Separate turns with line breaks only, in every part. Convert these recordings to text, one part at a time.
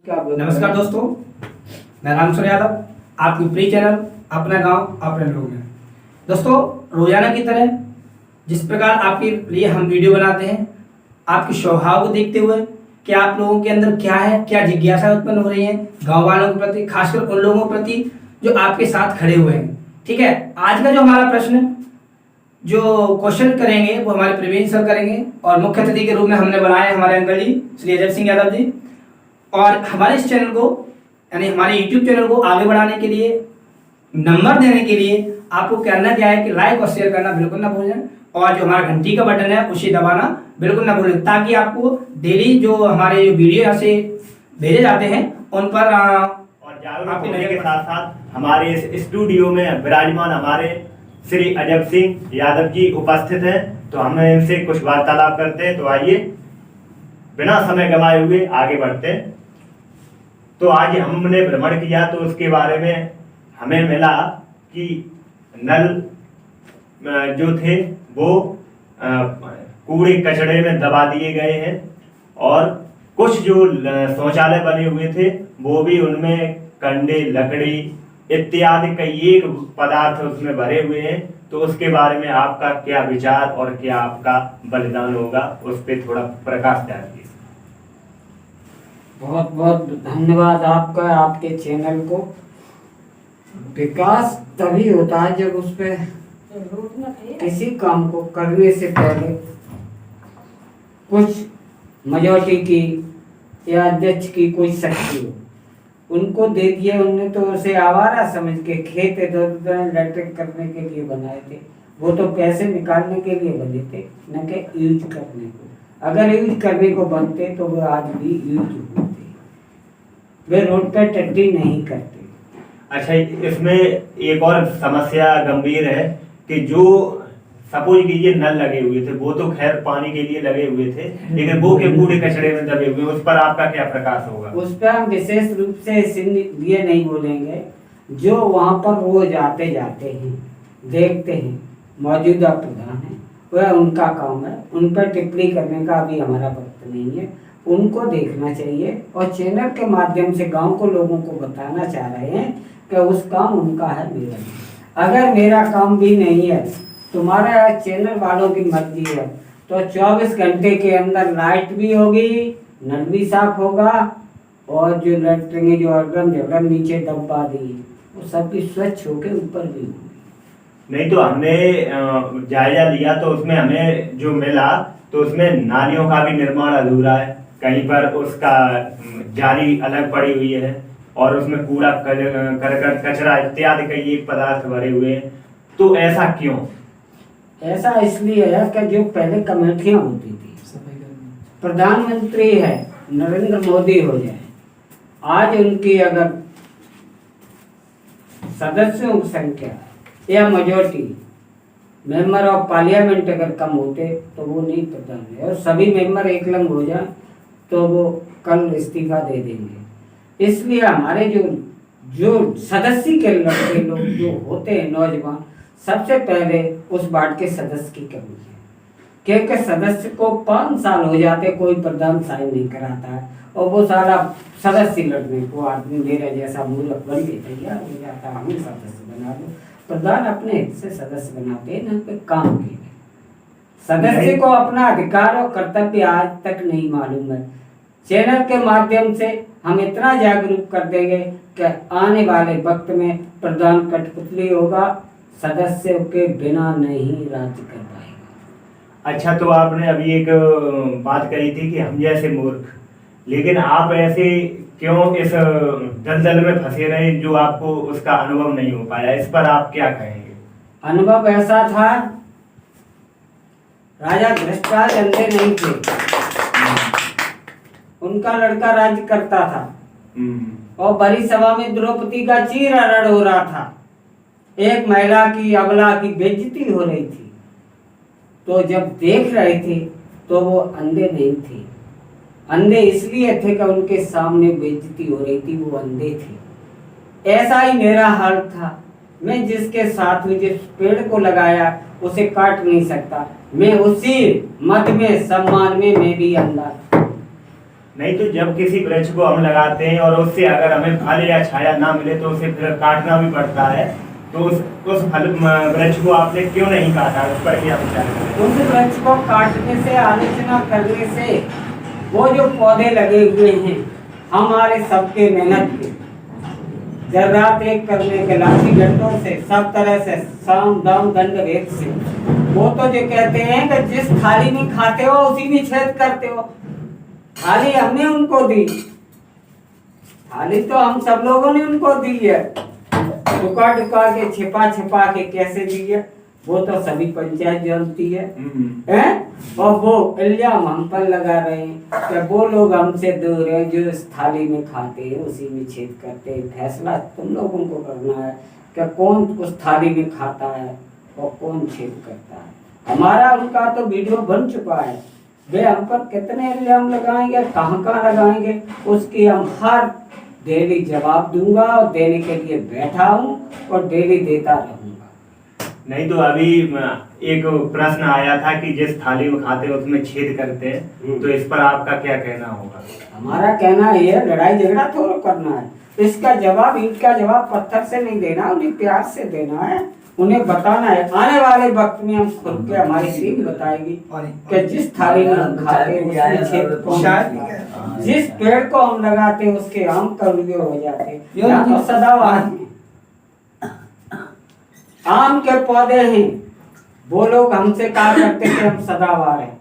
नमस्कार दोस्तों, मैं रामचंद्र यादव, आपकी प्रिय चैनल अपना गांव अपने लोग में। दोस्तों, रोजाना की तरह जिस प्रकार आपके लिए हम वीडियो बनाते हैं, आपके स्वभाव को देखते हुए कि आप लोगों के अंदर क्या है, क्या जिज्ञासा उत्पन्न हो रही है गांव वालों के प्रति, खासकर उन लोगों के प्रति जो आपके साथ खड़े हुए हैं। ठीक है, आज का जो हमारा प्रश्न जो क्वेश्चन करेंगे वो हमारे प्रवीण सर करेंगे और मुख्य अतिथि के रूप में हमने बनाए हमारे अंकल जी श्री अजय सिंह यादव जी। और हमारे इस चैनल को यानी हमारे YouTube चैनल को आगे बढ़ाने के लिए, नंबर देने के लिए आपको करना क्या है कि लाइक और शेयर करना बिल्कुल ना भूलें और जो हमारा घंटी का बटन है उसे दबाना बिल्कुल ना भूलें, ताकि आपको डेली जो हमारे वीडियो यहाँ से भेजे जाते हैं उन पर
और जागरूक होने के साथ साथ हमारे इस स्टूडियो में विराजमान हमारे श्री अजय सिंह यादव जी उपस्थित हैं, तो हम इनसे कुछ वार्तालाप करते हैं। तो आइए बिना समय गंवाए हुए आगे बढ़ते हैं। तो आज हमने भ्रमण किया तो उसके बारे में हमें मिला कि नल जो थे वो कूड़े कचड़े में दबा दिए गए हैं और कुछ जो शौचालय बने हुए थे वो भी उनमें कंडे, लकड़ी इत्यादि कई एक पदार्थ उसमें भरे हुए हैं। तो उसके बारे में आपका क्या विचार और क्या आपका बलिदान होगा, उस पर थोड़ा प्रकाश डालिए।
बहुत बहुत धन्यवाद आपका, आपके चैनल को। विकास तभी होता है जब उस पे किसी काम को करने से पहले कुछ मेजॉरिटी की या अध्यक्ष की कोई शक्ति हो। उनको दे दिए, उनने तो उसे आवारा समझ के खेत इधर लैट्रिन करने के लिए बनाए थे। वो तो पैसे निकालने के लिए बने थे, न कि यूज करने को। अगर यूज करने को बनते तो वो आज भी यूज होते, वे रोड पर टट्टी नहीं करते।
अच्छा, इसमें एक और समस्या गंभीर है कि जो सपोज कीजिए नल लगे हुए थे, वो तो खैर पानी के लिए लगे हुए थे, लेकिन वो के कूड़े कचड़े में दबे हुए, उस पर आपका क्या प्रकाश होगा?
उस पर हम विशेष रूप से इसलिए नहीं बोलेंगे, जो वहाँ पर रोज आते जाते हैं, देखते हैं, मौजूदा प्रधान है, वह उनका काम है। उन पर टिप्पणी करने का अभी हमारा वक्त नहीं है। उनको देखना चाहिए और चैनल के माध्यम से गांव को लोगों को बताना चाह रहे हैं कि उस काम उनका है, मेरा नहीं। अगर मेरा काम भी नहीं है, तुम्हारा चैनल वालों की मर्जी है, तो 24 घंटे के अंदर लाइट भी होगी, नल भी साफ होगा और जो लैट्रिन जो अगरम झगड़म नीचे दबा दी वो सब भी स्वच्छ होके ऊपर भी होगी।
नहीं तो हमने जायजा लिया तो उसमें हमें जो मिला तो उसमें नालियों का भी निर्माण अधूरा है, कहीं पर उसका जाली अलग पड़ी हुई है और उसमें कूड़ा करकट कचरा इत्यादि कई एक पदार्थ भरे हुए हैं। तो ऐसा क्यों?
ऐसा इसलिए है कि जो पहले कमेटियां होती थी, प्रधानमंत्री है नरेंद्र मोदी हो जाए, आज उनकी अगर सदस्यों की संख्या या मेजॉरिटी मेंबर ऑफ पार्लियामेंट अगर कम होते तो वो नहीं प्रधान है, और सभी मेंबर एक लंग हो जाए तो वो कल इस्तीफा दे देंगे। इसलिए हमारे जो सदस्य के लड़के लोग जो होते हैं नौजवान, सबसे पहले उस वार्ड के सदस्य की कमी है, क्योंकि सदस्य को 5 साल हो जाते कोई प्रधान साइन नहीं कराता है और वो सारा सदस्य लड़ने को आदमी मेरा जैसा मूर्ख बन के तैयार हो जाता है, हमें सदस्य बना दो। प्रधान अपने हित से सदस्य बनाते हैं, ना कोई काम के लिए। सदस्य को अपना अधिकार और कर्तव्य आज तक नहीं मालूम है। चैनल के माध्यम से हम इतना जागरूक कर देंगे कि आने वाले वक्त में प्रधान कठपुतली होगा, सदस्यों के बिना नहीं राज्य कर पाएगा।
अच्छा, तो आपने अभी एक बात कही थी कि हम जैसे मूर्ख, लेकिन आप ऐसे क्यों इस दलदल में फंसे रहे जो आपको उसका अनुभव नहीं हो पाया? इस पर आप क्या कहेंगे?
अनुभव ऐसा था, राजा धृतराज अंधे नहीं थे, उनका लड़का राज्य करता था और बड़ी सभा में द्रौपदी का चीरहरण हो रहा था, एक महिला की, अबला की बेइज्जती हो रही थी। तो जब देख रहे थे तो वो अंधे नहीं थे, अंधे इसलिए थे कि उनके सामने बेइज्जती हो रही थी, वो अंधे थे। ऐसा ही मेरा हाल था। मैं जिसके साथ में जिस पेड़ को लगाया उसे काट नहीं सकता, मैं उसी मत में सम्मान में मैं भी अंधा।
नहीं तो जब किसी वृक्ष को हम लगाते हैं और उससे अगर हमें फल या छाया ना मिले तो उसे फिर काटना भी पड़ता है, तो उस फल वृक्ष को आपने क्यों नहीं काटा, उस पर क्या विचार करें?
उस वृक्ष को काटने से, आलोचना करने से, वो जो पौधे लगे हुए हैं हमारे सबके मेहनत के, दिन रात एक करने के लाठी डंडों से, सब तरह से, साम दाम दंड भेद से, वो तो जो कहते हैं कि जिस थाली में खाते हो उसी में छेद करते हो। थाली हमने उनको दी, थाली तो हम सब लोगों ने उनको दी है, टुका टुका के छिपा छिपा के कैसे दी है वो तो सभी पंचायत जानती है, हैं? और वो इल्जाम हम पर लगा रहे हैं कि वो लोग हमसे दूर हैं जो इस थाली में खाते हैं उसी में छेद करते हैं। फैसला तुम लोगों को करना है कि कौन उस थाली में खाता है और कौन छेद करता है। हमारा उनका तो वीडियो बन चुका है, वे हम पर कितने इल्जाम लगाएंगे, कहाँ कहाँ लगाएंगे, उसकी हम हर डेली जवाब दूंगा और देने के लिए बैठा हूँ और डेली देता रहूंगा।
नहीं तो अभी एक प्रश्न आया था कि जिस थाली में खाते हैं उसमें छेद करते हैं, तो इस पर आपका क्या कहना होगा?
हमारा कहना ये लड़ाई झगड़ा थोड़ा करना है, इसका जवाब, ईंट का जवाब पत्थर से नहीं देना, उन्हें प्यार से देना है, उन्हें बताना है। आने वाले वक्त में हम खुद के, हमारी टीम बताएगी कि जिस थाली में हम खाते हैं उसमें छेद कौन करता है। जिस पेड़ को हम लगाते हैं उसके आम कलुए हो जाते हैं, या तो सदाबहार हैं, आम के पौधे हैं, वो लोग हमसे कहा करते थे हम सदाबहार हैं,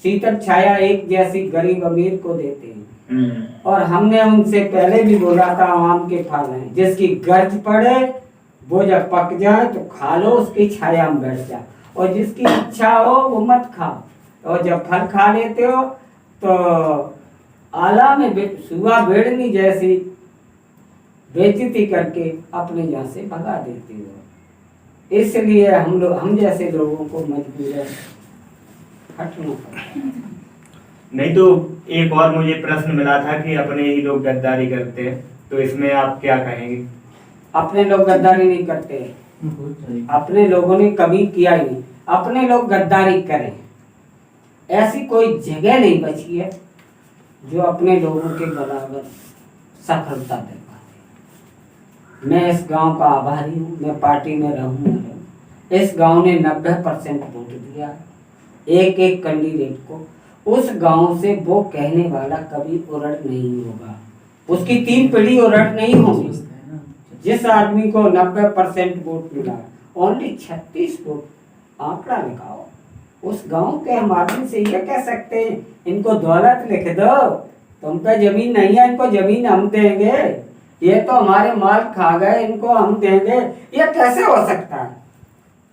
शीतल छाया एक जैसी गरीब अमीर को देते हैं। और हमने उनसे पहले भी बोला था आम के फल हैं, जिसकी गर्ज पड़े वो जब पक जाए तो खा लो, उसकी छाया में बैठ जाए, और जिसकी इच्छा हो वो मत खाओ। और जब फल खा लेते हो तो आला में सुआ भेड़नी जैसी बेइज्जती करके अपने यहाँ से भगा देते हो। इसलिए हम जैसे लोगों को मजबूर है हटना पड़ता।
नहीं तो एक और मुझे प्रश्न मिला था कि अपने ही लोग गद्दारी करते हैं, तो इसमें आप क्या कहेंगे?
अपने लोग गद्दारी नहीं करते, अपने लोगों ने कभी किया ही नहीं। अपने लोग गद्दारी करें, ऐसी कोई जगह नहीं बची है जो अपने लोगों के बराबर सफलता दे पाते। मैं इस गांव का आभारी हूँ, मैं पार्टी में रहूँ, इस गांव ने 90% वोट दिया एक एक कैंडिडेट को। उस गांव से वो कहने वाला कभी उलट नहीं होगा, उसकी 3 पीढ़ी उलट नहीं होगी। जिस आदमी को 90% वोट मिला, ओनली 36 वोट, आंकड़ा लगाओ। उस गांव के हम आदमी से ये कह सकते हैं इनको दौलत लिख दो, तुम पे जमीन नहीं है, इनको जमीन हम देंगे, ये तो हमारे माल खा गए, इनको हम देंगे, ये कैसे हो सकता है?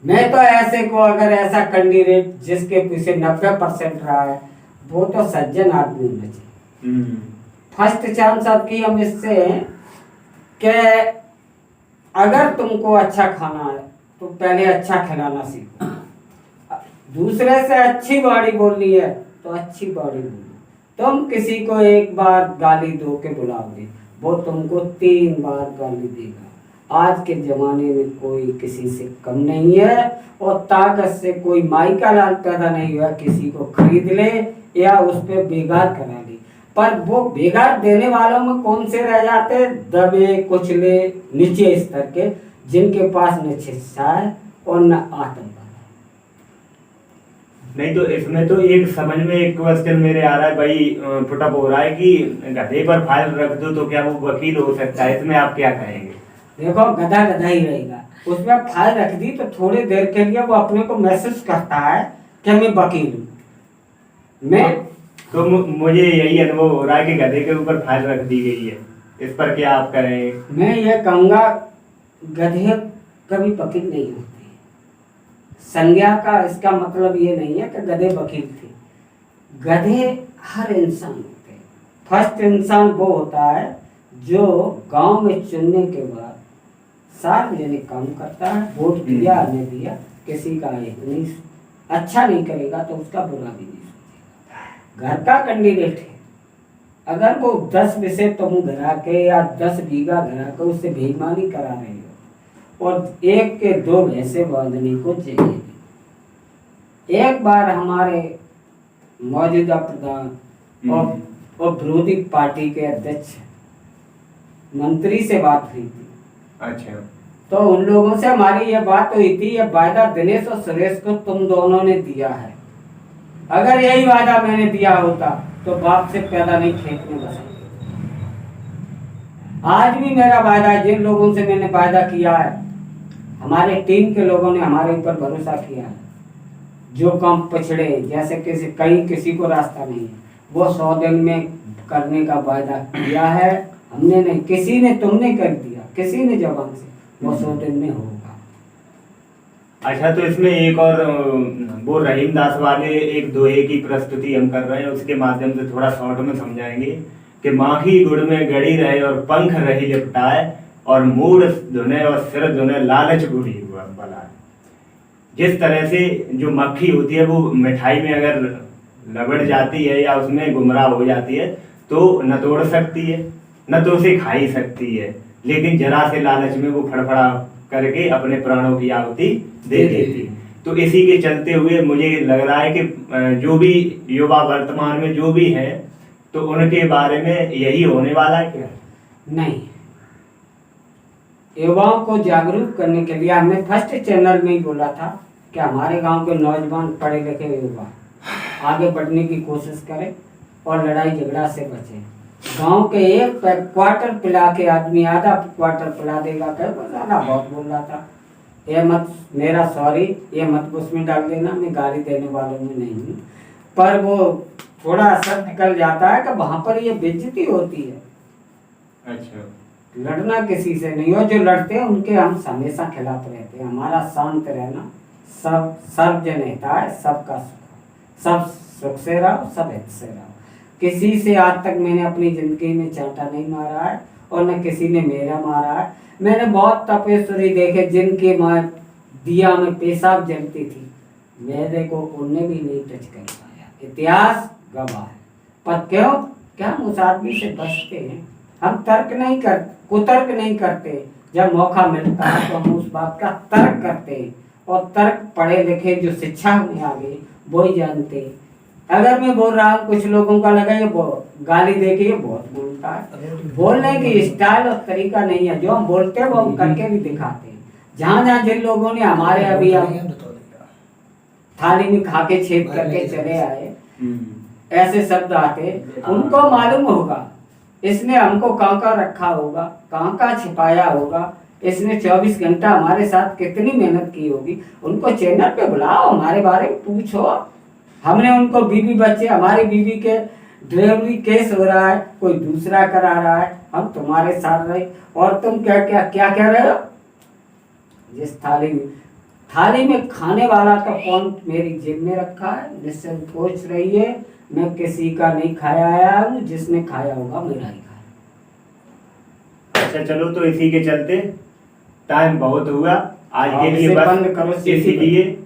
मैं तो ऐसे को, अगर ऐसा कैंडिडेट जिसके पीछे 90% रहा है, वो तो सज्जन आदमी बचे। फर्स्ट चांस आपकी हम इससे कि अगर तुमको अच्छा खाना है तो पहले अच्छा खिलाना सीखो, दूसरे से अच्छी बाड़ी बोलनी है तो अच्छी बाड़ी बोलो। तुम किसी को एक बार गाली दो के बुलाओगे, वो तुमको 3 बार गाली देगा। आज के जमाने में कोई किसी से कम नहीं है, और ताकत से कोई माई का लाल पैदा नहीं हुआ किसी को खरीद ले या उस पर बेगार करा ले। पर वो बेगार देने वालों में कौन से रह जाते? दबे कुचले नीचे स्तर के, जिनके पास न शिक्षा है और न आत्मबल।
नहीं तो इसमें तो एक समझ में एक क्वेश्चन मेरे आ रहा है भाई, पुटअप हो रहा है कि गधे पर फाइल रख दो तो क्या वो वकील हो सकता है? इसमें आप क्या कहेंगे?
देखो, गधा गधा ही रहेगा, उसमें फाइल रख दी तो थोड़ी देर के लिए वो अपने को महसूस करता है कि मैं वकील हूँ। मैं
तो मुझे यही अनुभव हो रहा है कि गधे के ऊपर फाइल रख दी गई है, इस पर क्या आप करेंगे?
मैं ये कहूँगा, गधे कभी वकील नहीं होते। संज्ञा का इसका मतलब ये नहीं है कि गधे वकील थे। गधे हर इंसान होते हैं। फर्स्ट इंसान वो होता है जो गांव में चुनने के बाद सार्वजनिक काम करता है, वोट दिया नहीं दिया किसी का एक नहीं, अच्छा नहीं करेगा तो उसका बुरा भी नहीं सोचेगा। घर का कैंडिडेट है, अगर वो 10 विषय तुम घरा के या 10 बीघा घरा के उससे बेईमानी करा रहे हो और 1 के 2 भैंसे बांधने को चाहिए। एक बार हमारे मौजूदा प्रधान और और विरोधी पार्टी के अध्यक्ष मंत्री से बात हुई थी।
अच्छा।
तो उन लोगों से हमारी ये बात हुई थी, ये वायदा दिनेश और सुरेश को तुम दोनों ने दिया है। अगर यही वायदा मैंने दिया होता तो बाप से पैदा नहीं खेत में बसा। आज भी मेरा वायदा है, जिन लोगों से मैंने वायदा किया है, हमारे टीम के लोगों ने हमारे ऊपर भरोसा किया है। जो काम पिछड़े, जैसे किसी को रास्ता नहीं है, वो 100 दिन में करने का वायदा किया है हमने नहीं, किसी ने, तुमने कर दिया किसी ने जबान से, वो 100 दिन में होगा।
अच्छा, तो इसमें एक और वो रहीम दास वाले एक दोहे की प्रस्तुति हम कर रहे हैं, उसके माध्यम से थोड़ा शॉर्ट में समझाएंगे कि माखी गुड़ में गड़ी रहे और पंख रही लिपटाए, और मूड धुने और सिर धुने लालच बुरी हुआ बलाए। जिस तरह से जो मक्खी होती है वो मिठाई में अगर लबड़ जाती है या उसमें गुमराह हो जाती है तो न तोड़ सकती है न तो उसे खा ही सकती है, लेकिन जरा से लालच में वो फड़फड़ा करके अपने प्राणों की आहुति दे देती। तो इसी के चलते हुए मुझे लग रहा है कि जो भी युवा वर्तमान में जो भी है तो उनके बारे में यही होने वाला है क्या?
नहीं, युवाओं को जागरूक करने के लिए हमने फर्स्ट चैनल में ही बोला था कि हमारे गांव के नौजवान पढ़े लिखे युवा आगे बढ़ने की कोशिश करें और लड़ाई झगड़ा से बचें। गांव के एक क्वार्टर पिला के आदमी आधा क्वार्टर पिला देगा, बहुत बोल रहा था, ये मत, मेरा सॉरी, ये मत उसमें डाल देना, मैं गाली देने वालों में नहीं हूँ, पर वो थोड़ा असर निकल जाता है कि वहां पर ये बेइज्जती होती है।
अच्छा,
लड़ना किसी से नहीं, हो जो लड़ते हैं उनके हम हमेशा खिलाफ रहते हैं। हमारा शांत रहना, सब सर्वजन हिता है, सबका सुख, सब सुख से रहो, सब हित से रहो। किसी से आज तक मैंने अपनी जिंदगी में चांटा नहीं मारा है और न किसी ने मेरा मारा है। मैंने बहुत तपेश्वरी देखे जिनके माँ दिया में पेशाब जलती थी, मेरे को उन्हें भी नहीं टच कर पाया। इतिहास गवाह है। पर क्यों, क्या हम उस आदमी से बचते हैं? हम तर्क नहीं कर, कुतर्क नहीं करते। जब मौका मिलता है तो हम उस बात का तर्क करते हैं, और तर्क पढ़े लिखे जो शिक्षा में आ गए वो ही जानते हैं। अगर मैं बोल रहा हूँ, कुछ लोगों का लगा ये गाली दे के ये बहुत बोलता है, बोलने की स्टाइल और तरीका नहीं है। जो हम बोलते हैं वो हम करके भी दिखाते हैं। जहाँ जहाँ जिन लोगों ने हमारे अभी थाली में खा के छेद करके चले आए, ऐसे शब्द आते, उनको मालूम होगा इसने हमको कहाँ का रखा होगा, कहाँ का छिपाया होगा, इसने 24 घंटा हमारे साथ कितनी मेहनत की होगी। उनको चैनल पे बुलाओ, हमारे बारे में पूछो। हमने उनको बीवी बच्चे, हमारी बीवी के डिलीवरी केस हो रहा है, कोई दूसरा करा रहा है, हम तुम्हारे साथ रहे और तुम क्या क्या क्या कह रहे हो? जिस थाली में खाने वाला का पॉइंट मेरी जेब में रखा है, निसंकोच रहिए, मैं किसी का नहीं खाया आया हूँ, जिसने खाया होगा मेरा ही खाया।
अच्छा चलो, तो इसी के चलते टाइम बहुत हुआ आज के लिए,
बंद करो
इसीलिए,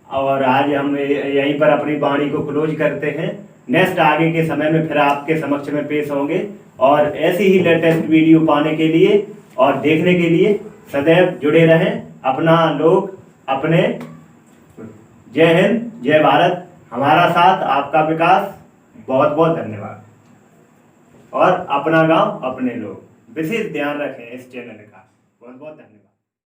और आज हम यहीं पर अपनी वाणी को क्लोज करते हैं। नेक्स्ट आगे के समय में फिर आपके समक्ष में पेश होंगे, और ऐसी ही लेटेस्ट वीडियो पाने के लिए और देखने के लिए सदैव जुड़े रहें। अपना लोग अपने। जय हिंद, जय भारत। हमारा साथ आपका विकास। बहुत बहुत धन्यवाद। और अपना गांव अपने लोग, विशेष ध्यान रखें इस चैनल का। बहुत बहुत धन्यवाद।